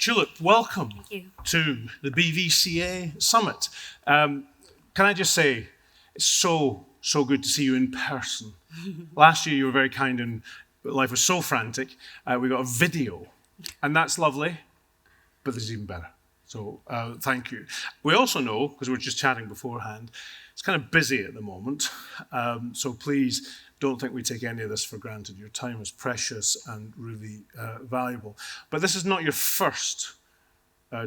Tulip, welcome to the BVCA Summit. Can I just say, it's so good to see you in person. Last year you were very kind and life was so frantic. We got a video, and that's lovely, but this is even better. So thank you. We also know, because we were just chatting beforehand, it's kind of busy at the moment. So please don't think we take any of this for granted. Your time is precious and really valuable. But this is not your first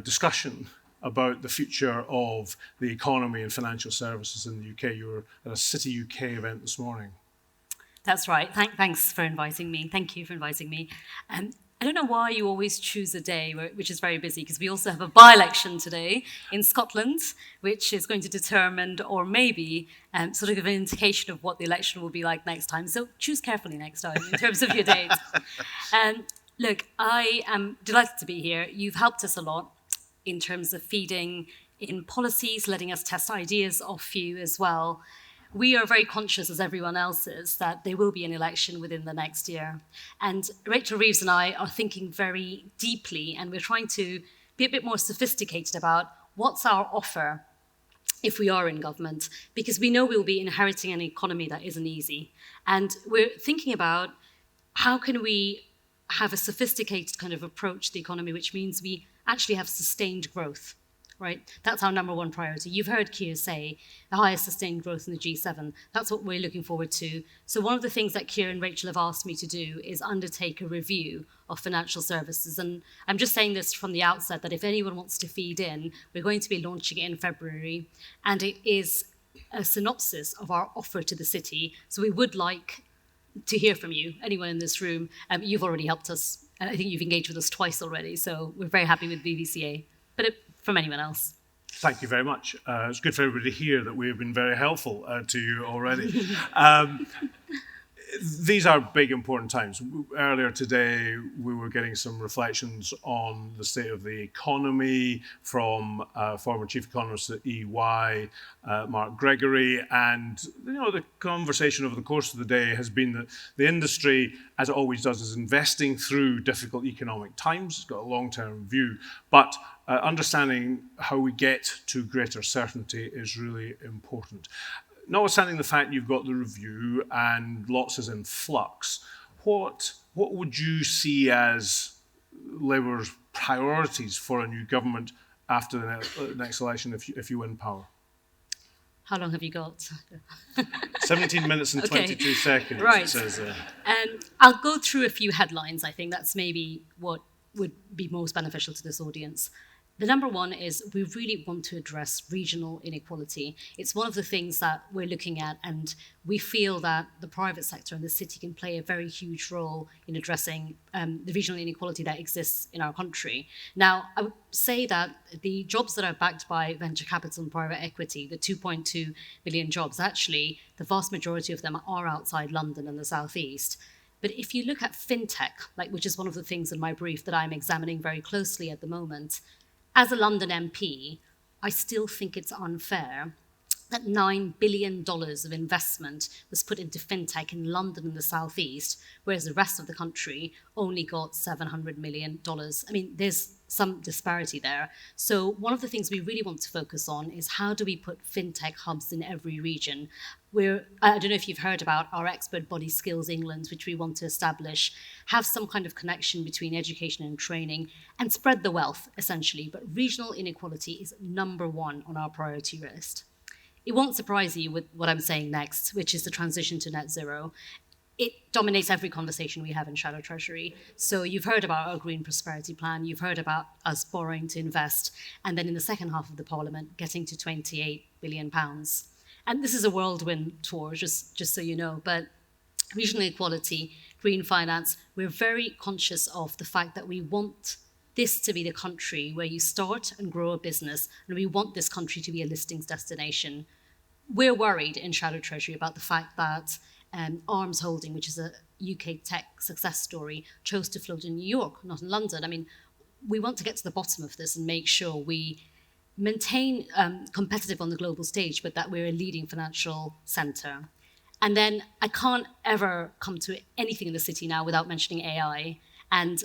discussion about the future of the economy and financial services in the UK. You were at a City UK event this morning. That's right. Thanks for inviting me. Thank you for inviting me. I don't know why you always choose a day which is very busy, because we also have a by-election today in Scotland, which is going to determine or maybe sort of give an indication of what the election will be like next time. So choose carefully next time in terms of your dates. Look, I am delighted to be here. You've helped us a lot in terms of feeding in policies, letting us test ideas off you as well. We are very conscious, as everyone else is, that there will be an election within the next year. And Rachel Reeves and I are thinking very deeply, and we're trying to be a bit more sophisticated about what's our offer if we are in government, because we know we'll be inheriting an economy that isn't easy. And we're thinking about how can we have a sophisticated kind of approach to the economy, which means we actually have sustained growth. Right? That's our number one priority. You've heard Keir say the highest sustained growth in the G7. That's what we're looking forward to. So one of the things that Keir and Rachel have asked me to do is undertake a review of financial services. And I'm just saying this from the outset, that if anyone wants to feed in, we're going to be launching it in February. And it is a synopsis of our offer to the city. So we would like to hear from you, anyone in this room. You've already helped us. And I think you've engaged with us twice already. So we're very happy with BVCA. But from anyone else. Thank you very much. It's good for everybody to hear that we have been very helpful to you already. These are big, important times. Earlier today, we were getting some reflections on the state of the economy from former chief economist at EY, Mark Gregory, and the conversation over the course of the day has been that the industry, as it always does, is investing through difficult economic times. It's got a long-term view, but understanding how we get to greater certainty is really important. Notwithstanding the fact you've got the review and lots is in flux, what would you see as Labour's priorities for a new government after the next election if you win power? How long have you got? 17 minutes and 22 seconds, right. It says there. I'll go through a few headlines. I think that's maybe what would be most beneficial to this audience. The number one is we really want to address regional inequality. It's one of the things that we're looking at, and we feel that the private sector and the city can play a very huge role in addressing the regional inequality that exists in our country. Now, I would say that the jobs that are backed by venture capital and private equity, the 2.2 million jobs, actually, the vast majority of them are outside London and the southeast. But if you look at fintech, which is one of the things in my brief that I'm examining very closely at the moment, as a London MP, I still think it's unfair that $9 billion of investment was put into fintech in London and the southeast, whereas the rest of the country only got $700 million. I mean, there's some disparity there. So one of the things we really want to focus on is how do we put fintech hubs in every region? I don't know if you've heard about our expert body Skills England, which we want to establish, have some kind of connection between education and training and spread the wealth, essentially. But regional inequality is number one on our priority list. It won't surprise you with what I'm saying next, which is the transition to net zero. It dominates every conversation we have in Shadow Treasury. So you've heard about our Green Prosperity Plan, you've heard about us borrowing to invest, and then in the second half of the Parliament, getting to £28 billion. And this is a whirlwind tour, just so you know, but regional equality, green finance, we're very conscious of the fact that we want this to be the country where you start and grow a business, and we want this country to be a listings destination. We're worried in Shadow Treasury about the fact that Arms Holding, which is a UK tech success story, chose to float in New York, not in London. I mean, we want to get to the bottom of this and make sure we maintain competitive on the global stage, but that we're a leading financial centre. And then I can't ever come to anything in the city now without mentioning AI. And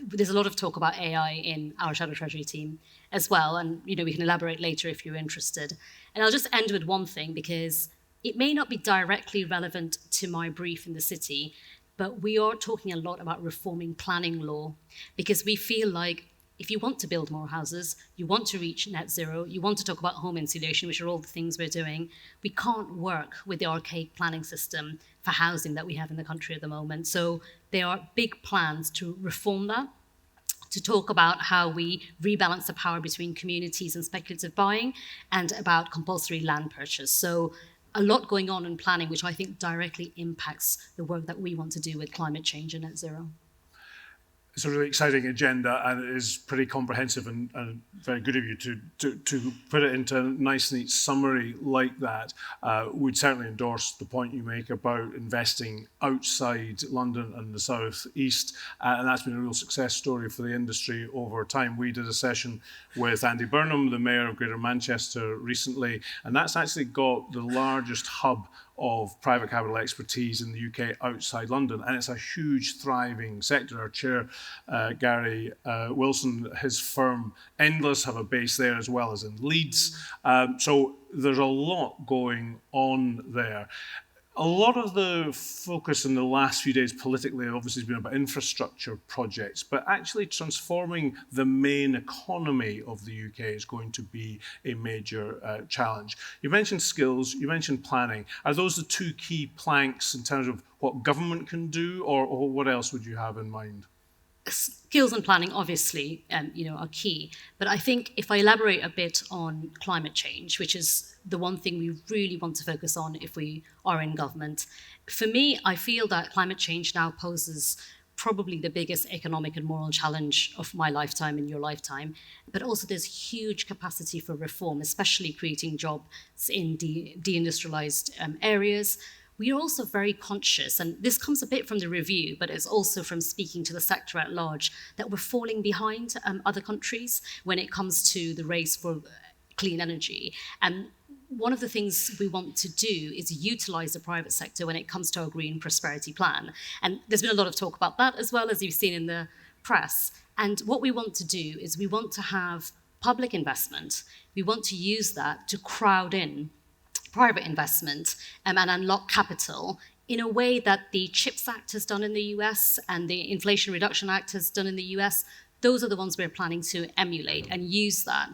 there's a lot of talk about AI in our Shadow Treasury team as well. And, we can elaborate later if you're interested. And I'll just end with one thing, because it may not be directly relevant to my brief in the city, but we are talking a lot about reforming planning law, because we feel like if you want to build more houses, you want to reach net zero, you want to talk about home insulation, which are all the things we're doing, we can't work with the archaic planning system for housing that we have in the country at the moment. So there are big plans to reform that, to talk about how we rebalance the power between communities and speculative buying, and about compulsory land purchase. So a lot going on in planning, which I think directly impacts the work that we want to do with climate change and net zero. It's a really exciting agenda, and it is pretty comprehensive and very good of you to put it into a nice, neat summary like that. We'd certainly endorse the point you make about investing outside London and the South East, and that's been a real success story for the industry over time. We did a session with Andy Burnham, the Mayor of Greater Manchester, recently, and that's actually got the largest hub of private capital expertise in the UK outside London, and it's a huge thriving sector. Our chair, Gary Wilson, his firm Endless have a base there as well as in Leeds. So there's a lot going on there. A lot of the focus in the last few days politically obviously has been about infrastructure projects, but actually transforming the main economy of the UK is going to be a major challenge. You mentioned skills, you mentioned planning. Are those the two key planks in terms of what government can do, or what else would you have in mind? Skills and planning, obviously, are key. But I think if I elaborate a bit on climate change, which is the one thing we really want to focus on if we are in government, for me, I feel that climate change now poses probably the biggest economic and moral challenge of my lifetime and your lifetime. But also there's huge capacity for reform, especially creating jobs in deindustrialized areas. We are also very conscious, and this comes a bit from the review, but it's also from speaking to the sector at large, that we're falling behind other countries when it comes to the race for clean energy. And one of the things we want to do is utilize the private sector when it comes to our Green Prosperity Plan. And there's been a lot of talk about that as well, as you've seen in the press. And what we want to do is we want to have public investment. We want to use that to crowd in private investment and unlock capital in a way that the CHIPS Act has done in the US and the Inflation Reduction Act has done in the US. Those are the ones we're planning to emulate and use that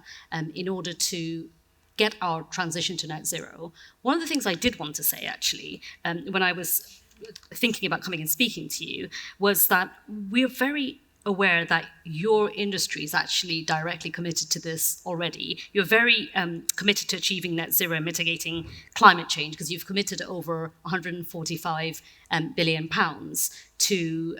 in order to get our transition to net zero. One of the things I did want to say, actually, when I was thinking about coming and speaking to you, was that we're very aware that your industry is actually directly committed to this already. You're very committed to achieving net zero and mitigating climate change, because you've committed over £145 billion to,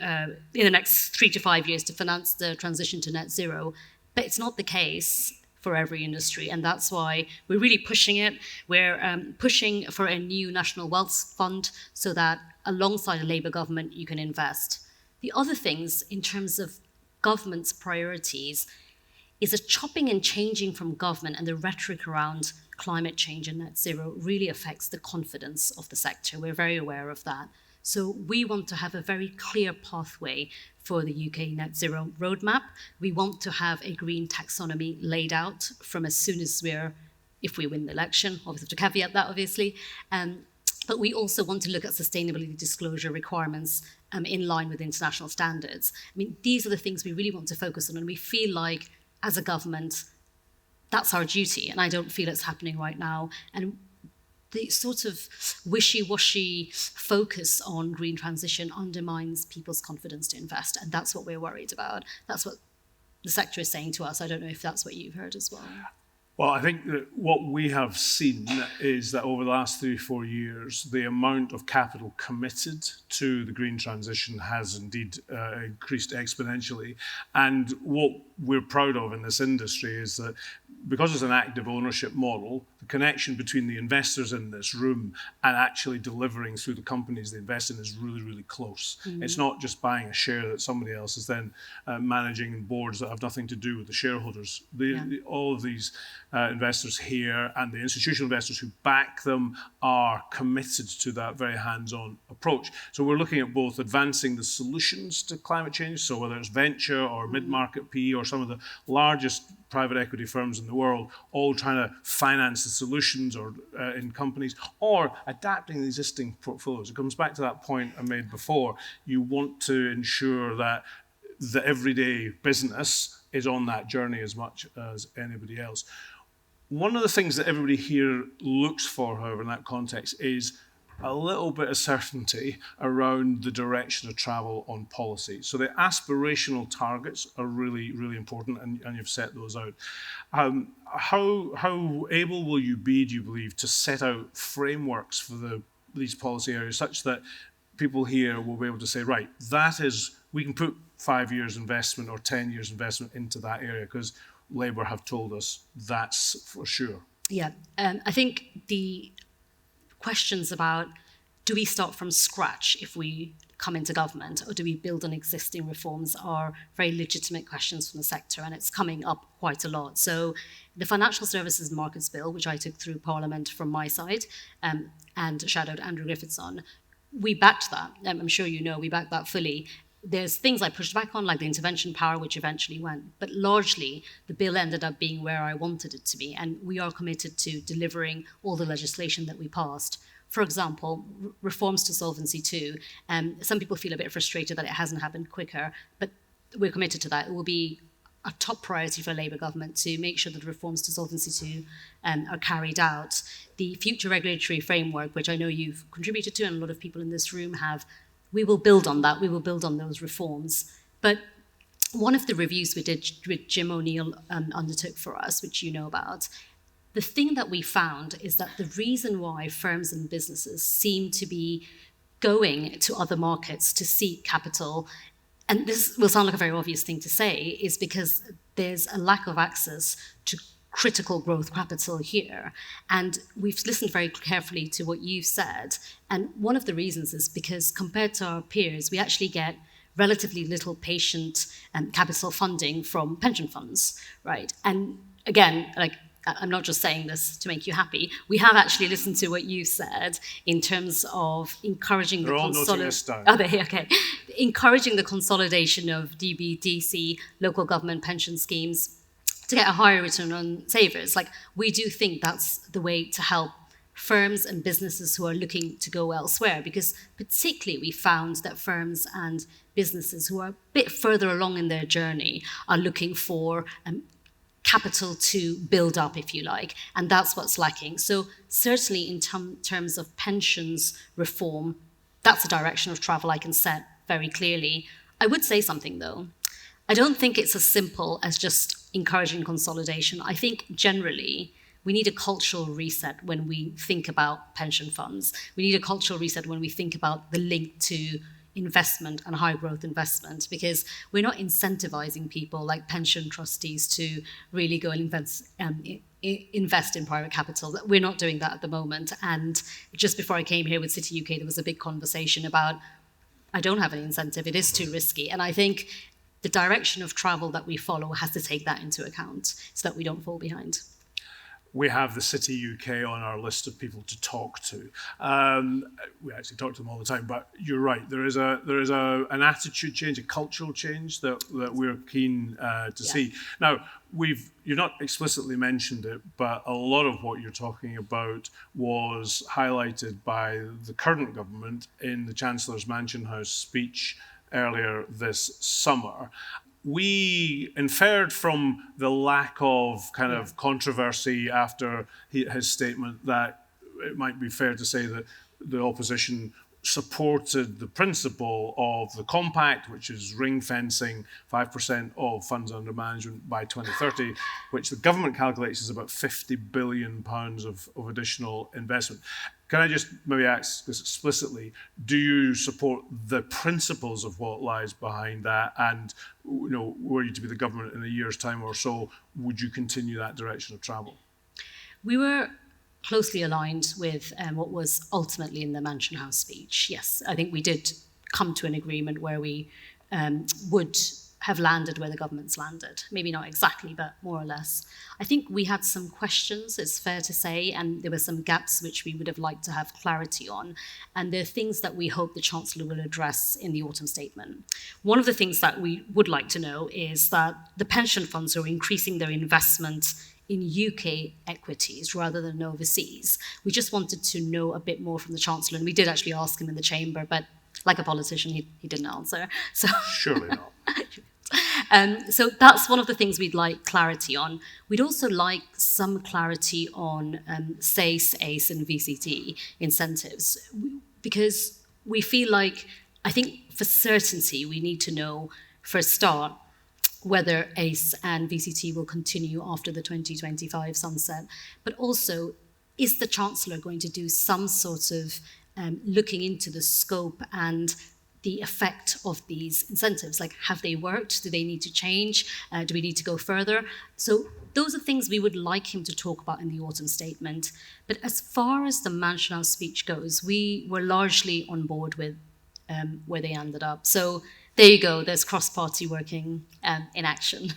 in the next 3 to 5 years, to finance the transition to net zero. But it's not the case for every industry, and that's why we're really pushing it. We're pushing for a new national wealth fund so that alongside a Labour government you can invest. The other things in terms of government's priorities is a chopping and changing from government, and the rhetoric around climate change and net zero really affects the confidence of the sector. We're very aware of that. So we want to have a very clear pathway for the UK net zero roadmap. We want to have a green taxonomy laid out from as soon as if we win the election, obviously to caveat that, obviously. But we also want to look at sustainability disclosure requirements in line with international standards. I mean, these are the things we really want to focus on, and we feel like, as a government, that's our duty, and I don't feel it's happening right now. And the sort of wishy-washy focus on green transition undermines people's confidence to invest, and that's what we're worried about. That's what the sector is saying to us. I don't know if that's what you've heard as well. Well, I think that what we have seen is that over the last 3 or 4 years, the amount of capital committed to the green transition has indeed increased exponentially. And what we're proud of in this industry is that because it's an active ownership model, the connection between the investors in this room and actually delivering through the companies they invest in is really, really close. It's not just buying a share that somebody else is then managing in boards that have nothing to do with the shareholders. All of these investors here and the institutional investors who back them are committed to that very hands-on approach. So we're looking at both advancing the solutions to climate change, so whether it's venture or mid-market PE or some of the largest private equity firms in the world, all trying to finance the solutions or in companies, or adapting the existing portfolios. It comes back to that point I made before. You want to ensure that the everyday business is on that journey as much as anybody else. One of the things that everybody here looks for, however, in that context is a little bit of certainty around the direction of travel on policy. So the aspirational targets are really, really important, and you've set those out. How able will you be, do you believe, to set out frameworks for these policy areas such that people here will be able to say, right, that is, we can put 5 years investment or 10 years investment into that area because Labour have told us that's for sure. Yeah, I think the questions about do we start from scratch if we come into government or do we build on existing reforms are very legitimate questions from the sector, and it's coming up quite a lot. So the Financial Services Markets Bill, which I took through Parliament from my side and shadowed Andrew Griffiths on, we backed that. I'm sure you know we backed that fully. There's things I pushed back on, like the intervention power, which eventually went. But largely, the bill ended up being where I wanted it to be. And we are committed to delivering all the legislation that we passed. For example, reforms to Solvency II. Some people feel a bit frustrated that it hasn't happened quicker, but we're committed to that. It will be a top priority for a Labour government to make sure that the reforms to Solvency II are carried out. The future regulatory framework, which I know you've contributed to and a lot of people in this room have, we will build on that. We will build on those reforms. But one of the reviews we did, which Jim O'Neill undertook for us, which you know about, the thing that we found is that the reason why firms and businesses seem to be going to other markets to seek capital, and this will sound like a very obvious thing to say, is because there's a lack of access to critical growth capital here. And we've listened very carefully to what you've said. And one of the reasons is because compared to our peers, we actually get relatively little patient capital funding from pension funds, right? And again, like, I'm not just saying this to make you happy. We have actually listened to what you said in terms of encouraging encouraging the consolidation of DB/DC local government pension schemes to get a higher return on savers. Like, we do think that's the way to help firms and businesses who are looking to go elsewhere, because particularly we found that firms and businesses who are a bit further along in their journey are looking for capital to build up, if you like, and that's what's lacking. So certainly in terms of pensions reform, that's a direction of travel I can set very clearly. I would say something though. I don't think it's as simple as just encouraging consolidation. I think generally we need a cultural reset when we think about pension funds. We need a cultural reset when we think about the link to investment and high growth investment, because we're not incentivizing people like pension trustees to really go and invest in private capital. We're not doing that at the moment. And just before I came here with City UK, there was a big conversation about, I don't have any incentive, it is too risky. And I think the direction of travel that we follow has to take that into account so that we don't fall behind. We have the City UK on our list of people to talk to. We actually talk to them all the time, but you're right. There is an attitude change, a cultural change that we're keen to see. Now, you've not explicitly mentioned it, but a lot of what you're talking about was highlighted by the current government in the Chancellor's Mansion House speech earlier this summer. We inferred from the lack of kind of controversy after his statement that it might be fair to say that the opposition supported the principle of the compact, which is ring fencing 5% of funds under management by 2030, which the government calculates is about £50 billion of additional investment. Can I just maybe ask this explicitly? Do you support the principles of what lies behind that? And were you to be the government in a year's time or so, would you continue that direction of travel? We were closely aligned with what was ultimately in the Mansion House speech. Yes, I think we did come to an agreement where we would have landed where the government's landed. Maybe not exactly, but more or less. I think we had some questions, it's fair to say, and there were some gaps which we would have liked to have clarity on. And there are things that we hope the Chancellor will address in the autumn statement. One of the things that we would like to know is that the pension funds are increasing their investment in UK equities rather than overseas. We just wanted to know a bit more from the Chancellor, and we did actually ask him in the chamber, but like a politician, he didn't answer. So surely not. So that's one of the things we'd like clarity on. We'd also like some clarity on SACE, ACE, and VCT incentives, because we feel like, I think for certainty, we need to know, for a start, whether ACE and VCT will continue after the 2025 sunset. But also, is the Chancellor going to do some sort of looking into the scope and the effect of these incentives? Like, have they worked? Do they need to change? Do we need to go further? So those are things we would like him to talk about in the autumn statement. But as far as the Mansion House speech goes, we were largely on board with where they ended up. So there you go. There's cross-party working in action.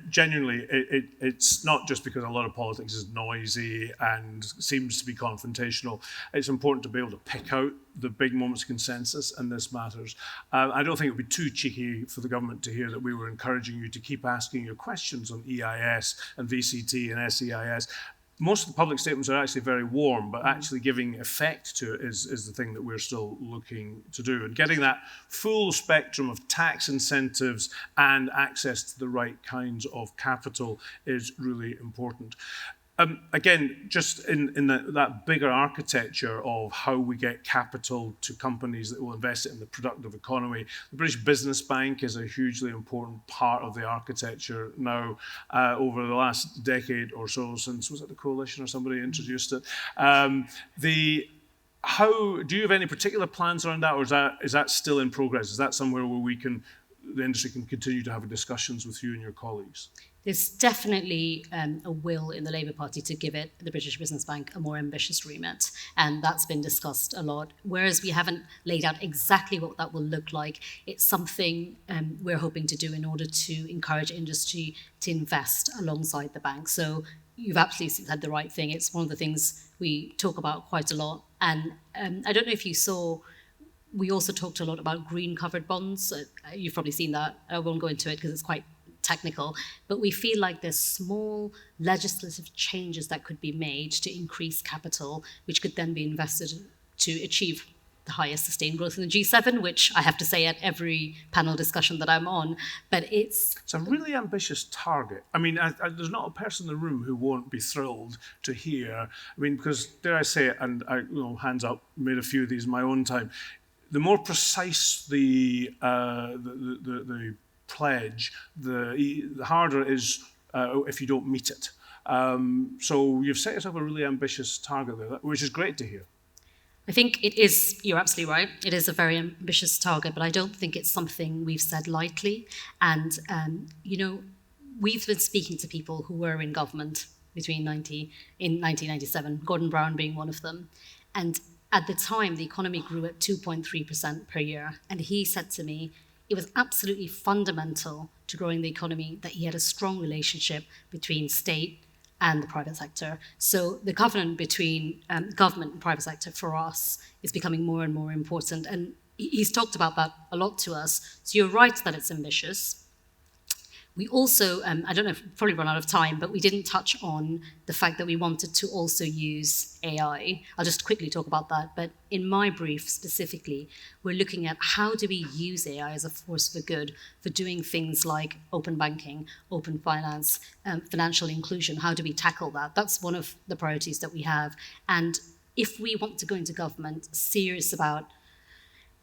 Genuinely, it's not just because a lot of politics is noisy and seems to be confrontational. It's important to be able to pick out the big moments of consensus, and this matters. I don't think it would be too cheeky for the government to hear that we were encouraging you to keep asking your questions on EIS and VCT and SEIS. Most of the public statements are actually very warm, but actually giving effect to it is the thing that we're still looking to do. And getting that full spectrum of tax incentives and access to the right kinds of capital is really important. Again, just in that bigger architecture of how we get capital to companies that will invest it in the productive economy, the British Business Bank is a hugely important part of the architecture now. Over the last decade or so, since, was it the Coalition or somebody introduced it? How do you have any particular plans around that, or is that still in progress? Is that somewhere where the industry can continue to have discussions with you and your colleagues? There's definitely a will in the Labour Party to give the British Business Bank a more ambitious remit, and that's been discussed a lot. Whereas we haven't laid out exactly what that will look like, it's something we're hoping to do in order to encourage industry to invest alongside the bank. So you've absolutely said the right thing. It's one of the things we talk about quite a lot. And I don't know if you saw, we also talked a lot about green covered bonds. You've probably seen that. I won't go into it because it's quite technical, but we feel like there's small legislative changes that could be made to increase capital, which could then be invested to achieve the highest sustained growth in the G7, which I have to say at every panel discussion that I'm on. But it's a really ambitious target. I mean, there's not a person in the room who won't be thrilled to hear. I mean, because dare I say it, and I, hands up, made a few of these in my own time. The more precise the pledge, the harder it is if you don't meet it. So you've set yourself a really ambitious target there, which is great to hear. I think it is, you're absolutely right, it is a very ambitious target, but I don't think it's something we've said lightly. And, we've been speaking to people who were in government in 1997, Gordon Brown being one of them. And at the time, the economy grew at 2.3% per year. And he said to me, it was absolutely fundamental to growing the economy that he had a strong relationship between state and the private sector. So the covenant between government and private sector for us is becoming more and more important. And he's talked about that a lot to us. So you're right that it's ambitious. We also, I don't know if we've probably run out of time, but we didn't touch on the fact that we wanted to also use AI. I'll just quickly talk about that. But in my brief specifically, we're looking at how do we use AI as a force for good for doing things like open banking, open finance, financial inclusion. How do we tackle that? That's one of the priorities that we have. And if we want to go into government serious about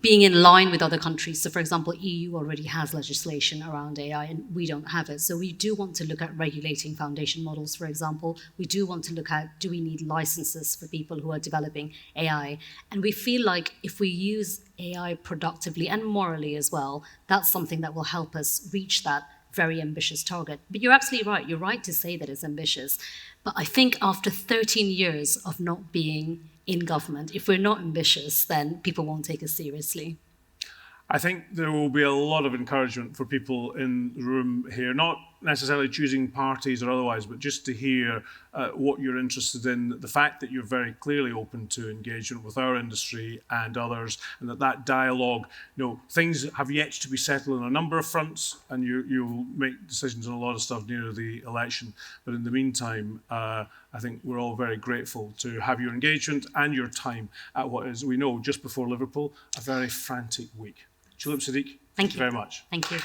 being in line with other countries. So for example, EU already has legislation around AI and we don't have it. So we do want to look at regulating foundation models, for example. We do want to look at, do we need licenses for people who are developing AI? And we feel like if we use AI productively and morally as well, that's something that will help us reach that very ambitious target. But you're absolutely right. You're right to say that it's ambitious. But I think after 13 years of not being in government, if we're not ambitious, then people won't take us seriously. I think there will be a lot of encouragement for people in the room here, not necessarily choosing parties or otherwise, but just to hear what you're interested in, the fact that you're very clearly open to engagement with our industry and others, and that dialogue, things have yet to be settled on a number of fronts, and you'll make decisions on a lot of stuff near the election. But in the meantime, I think we're all very grateful to have your engagement and your time at what is, we know, just before Liverpool, a very frantic week. Tulip Siddiq, thank you very much. Thank you.